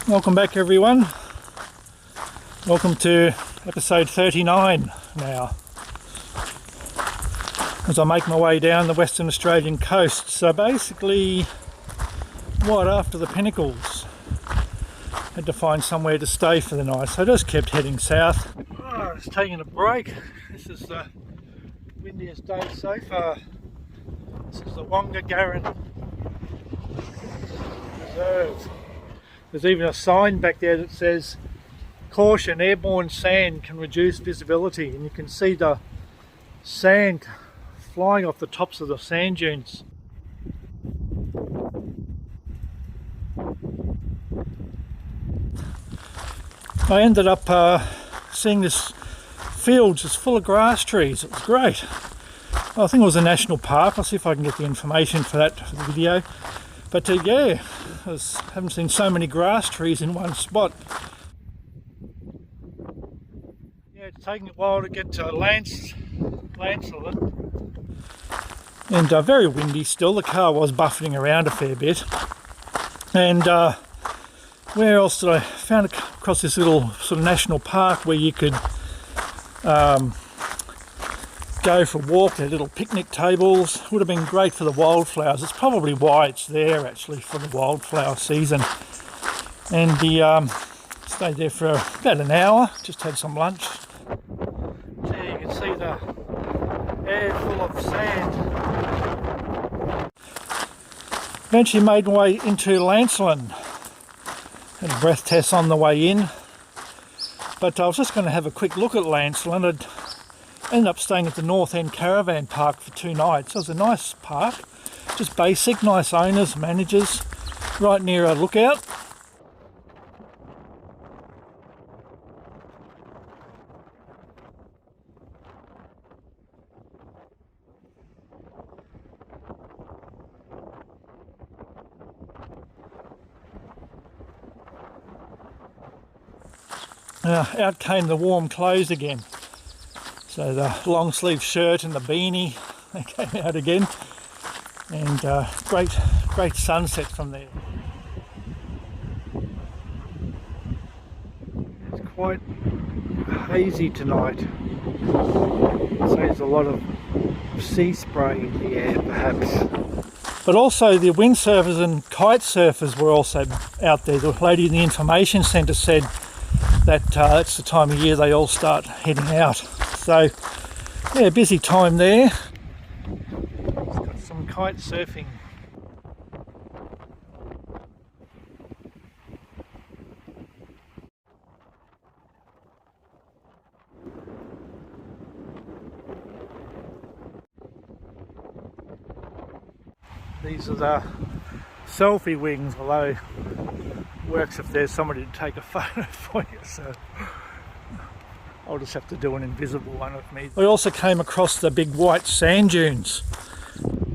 Welcome back everyone. Welcome to episode 39 now. As I make my way down the Western Australian coast. So basically, after the Pinnacles, had to find somewhere to stay for the night. So I just kept heading south. Just taking a break. This is the windiest day so far. This is the Wongagarran Reserve. There's even a sign back there that says, "Caution, airborne sand can reduce visibility," and you can see the sand flying off the tops of the sand dunes. I ended up seeing this field just full of grass trees. It was great. I think it was a national park. I'll see if I can get the information for that for the video. But yeah, I haven't seen so many grass trees in one spot. Yeah, it's taking a while to get to Lancelin. And very windy still. The car was buffeting around a fair bit. And where else did I found across this little sort of national park where you could go for a walk. There are little picnic tables. Would have been great for the wildflowers. It's probably why it's there actually, for the wildflower season. And the stayed there for about an hour. Just had some lunch. There you can see the air full of sand. Eventually made my way into Lancelin. Had a breath test on the way in. But I was just going to have a quick look at Lancelin. I'd ended up staying at the North End Caravan Park for 2 nights. It was a nice park, just basic, nice owners, managers, right near a lookout. Out came the warm clothes again. So the long sleeve shirt and the beanie, they came out again. And great sunset from there. It's quite hazy tonight. So there's a lot of sea spray in the air perhaps. But also the windsurfers and kite surfers were also out there. The lady in the information centre said that it's the time of year they all start heading out. So yeah, busy time there. Got some kite surfing. These are the selfie wings, although it works if there's somebody to take a photo for you, so I'll just have to do an invisible one of me. I also came across the big white sand dunes.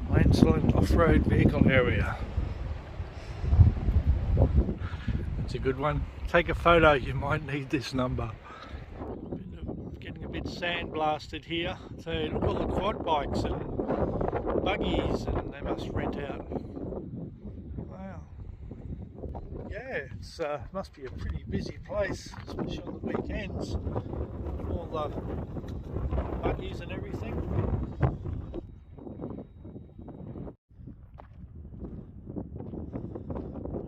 Lancelin off-road vehicle area. That's a good one. Take a photo, you might need this number. Getting a bit sand blasted here. So look at all the quad bikes and buggies, and they must rent out. Wow. Yeah, it's must be a pretty busy place, especially on the weekends. All the buggies and everything.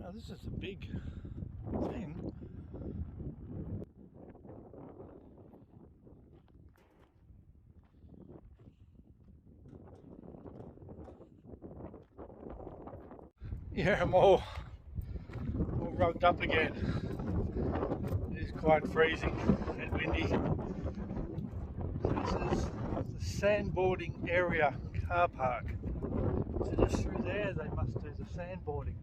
Now this is a big thing. Yeah, I'm all rugged up again. It is quite freezing and windy. This is the sandboarding area car park. So just through there they must do the sandboarding.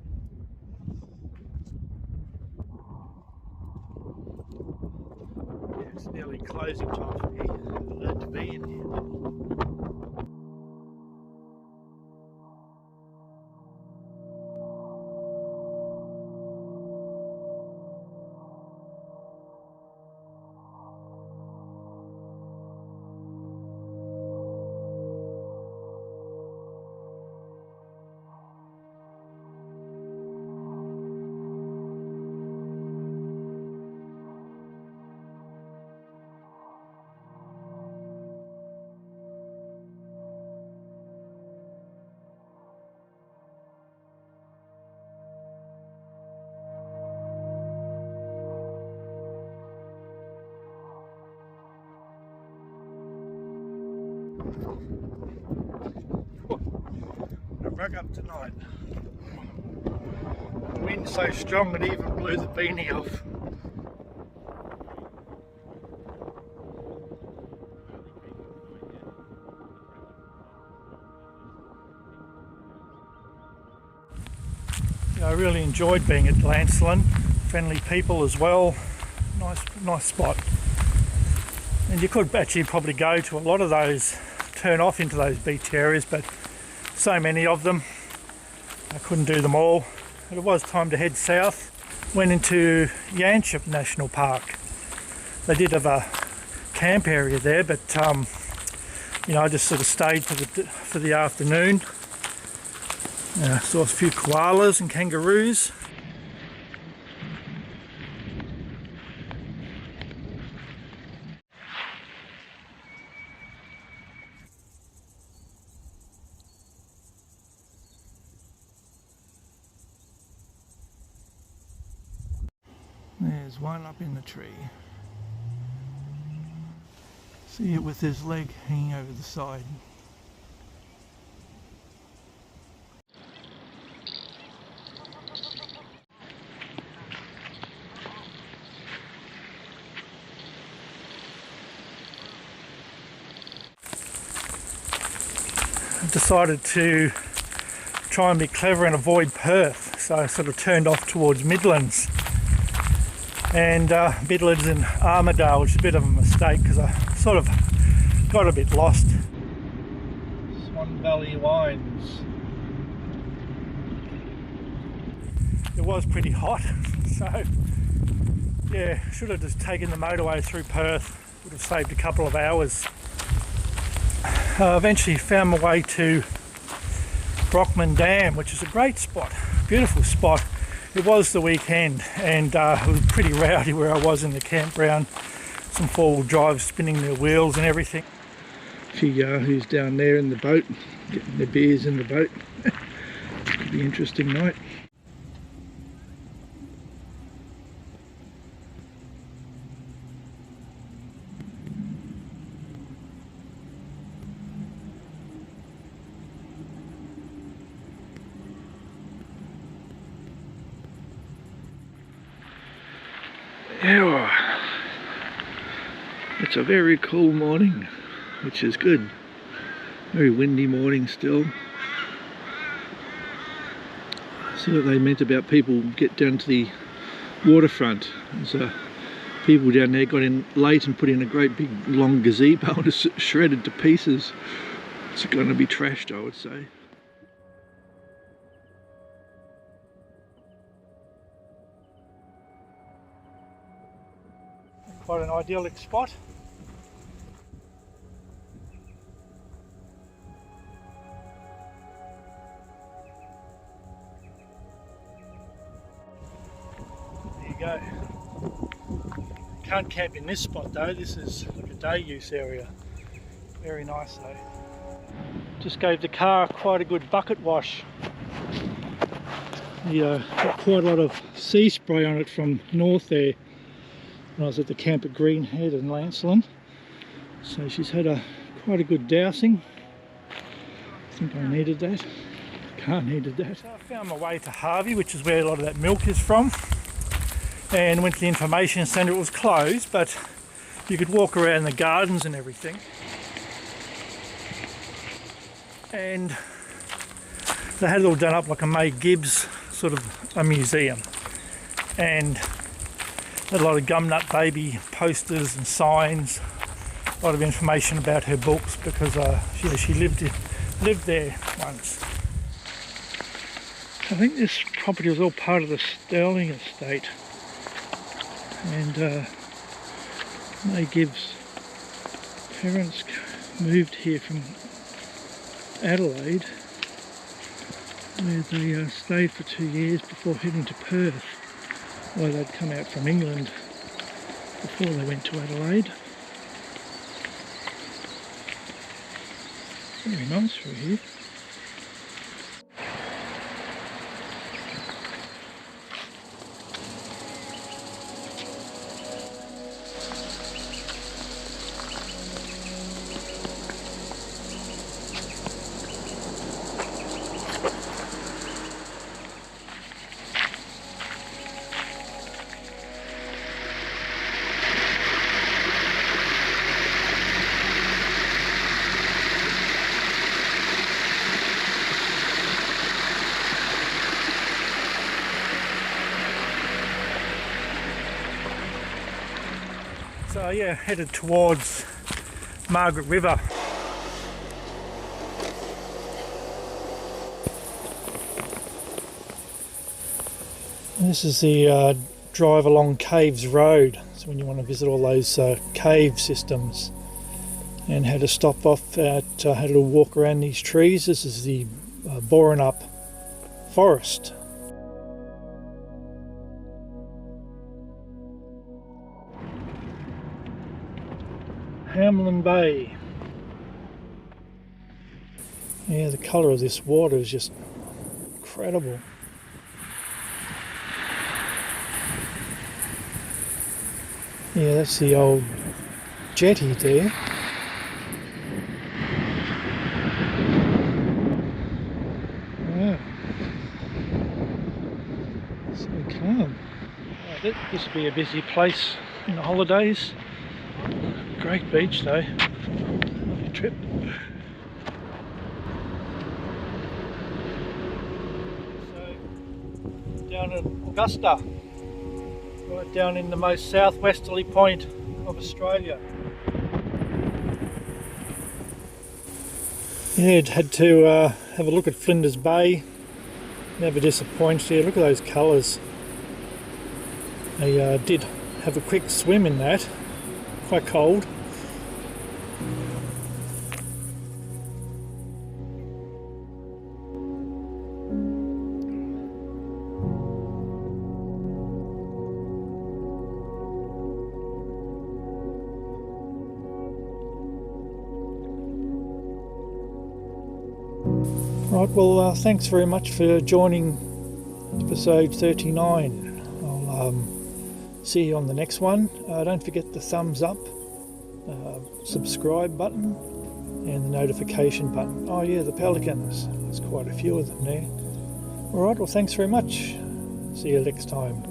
Yeah, it's nearly closing time for me. I need to be in here. I broke up tonight. The wind's so strong it even blew the beanie off. I really enjoyed being at Lancelin. Friendly people as well. Nice spot. And you could actually probably go to a lot of those, turn off into those beach areas, but so many of them, I couldn't do them all. But it was time to head south. Went into Yanchep National Park. They did have a camp area there, but you know, I just sort of stayed for the afternoon. Saw a few koalas and kangaroos. There's one up in the tree. See it with his leg hanging over the side. Decided to try and be clever and avoid Perth, so I sort of turned off towards Midlands and Midlands and Armidale, which is a bit of a mistake because I sort of got a bit lost. Swan Valley Wines. It was pretty hot, so yeah, should have just taken the motorway through Perth, would have saved a couple of hours. Eventually found my way to Brockman Dam, which is a great spot, beautiful spot. It was the weekend and it was pretty rowdy where I was in the campground. Some four-wheel drive spinning their wheels and everything. A few yahoos down there in the boat, getting their beers in the boat. Could be an interesting night. Yeah, it's a very cool morning, which is good. Very windy morning still. See what they meant about people get down to the waterfront. There's people down there got in late and put in a great big long gazebo and it's shredded to pieces. It's going to be trashed, I would say. Quite an idyllic spot. There you go. Can't camp in this spot though, this is like a day use area. Very nice though. Just gave the car quite a good bucket wash. Got quite a lot of sea spray on it from north there. When I was at the camp at Greenhead in Lancelin, so she's had quite a good dousing. I think I needed that. Car needed that. So I found my way to Harvey, which is where a lot of that milk is from, and went to the information centre. It was closed, but you could walk around the gardens and everything. And they had it all done up like a May Gibbs sort of a museum, and a lot of Gumnut Baby posters and signs, a lot of information about her books because she lived there once. I think this property was all part of the Sterling estate, and May Gibbs' parents moved here from Adelaide, where they stayed for 2 years before heading to Perth. Well, they'd come out from England before they went to Adelaide. Very nice through here. So yeah, headed towards Margaret River. And this is the drive along Caves Road. So when you want to visit all those cave systems, and had to stop off at, had to walk around these trees. This is the Boranup forest. Hamelin Bay. Yeah, the colour of this water is just incredible. Yeah, that's the old jetty there. Wow. So calm. This would be a busy place in the holidays. Great beach though. Lovely trip. So down at Augusta, right down in the most southwesterly point of Australia. Yeah, had to have a look at Flinders Bay. Never disappoints you. Look at those colours. I did have a quick swim in that. Quite cold. Right, well, thanks very much for joining episode 39. I'll see you on the next one. Don't forget the thumbs up, subscribe button, and the notification button. Oh yeah, the pelicans. There's quite a few of them there. Alright, well, thanks very much. See you next time.